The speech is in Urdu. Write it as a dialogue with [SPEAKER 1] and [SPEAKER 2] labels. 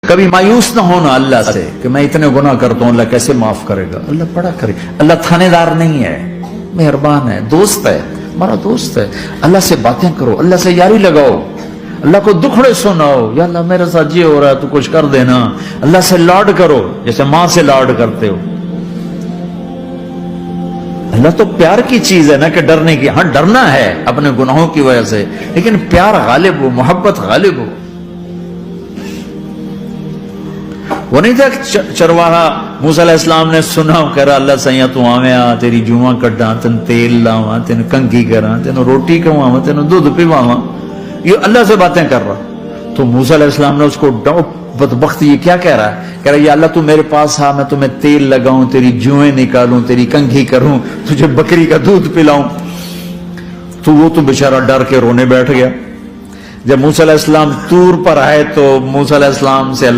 [SPEAKER 1] کبھی مایوس نہ ہونا اللہ سے کہ میں اتنے گناہ کرتا ہوں، اللہ کیسے معاف کرے گا؟ اللہ بڑا کرے، اللہ تھانے دار نہیں ہے، مہربان ہے، دوست ہے، ہمارا دوست ہے۔ اللہ سے باتیں کرو، اللہ سے یاری لگاؤ، اللہ کو دکھڑے سناؤ، یا اللہ میرے ساتھ یہ ہو رہا ہے تو کچھ کر دینا۔ اللہ سے لاڈ کرو جیسے ماں سے لاڈ کرتے ہو۔ اللہ تو پیار کی چیز ہے نا کہ ڈرنے کی، ہاں ڈرنا ہے اپنے گناہوں کی وجہ سے، لیکن پیار غالب ہو، محبت غالب ہو۔ وہ نہیں تھا چرواہا موسیٰ علیہ السلام نے سنا، کہہ رہا اللہ سیاں تو آویں تیری جواں کڈاں، تین تیل لاواں، تین کنگھی کراں، تین روٹی کھواواں، تین دودھ پواواں، یہ اللہ سے باتیں کر رہا۔ تو موسیٰ علیہ السلام نے اس کو بدبخت یہ کیا کہہ رہا ہے؟ کہہ رہا یا اللہ تو میرے پاس آ، میں تمہیں تیل لگاؤں، تیری جوئیں نکالوں، تیری کنگھی کروں، تجھے بکری کا دودھ پلاؤں۔ تو وہ تو بیچارہ ڈر کے رونے بیٹھ گیا۔ جب موسیٰ علیہ السلام طور پر آئے تو موسیٰ علیہ السلام سے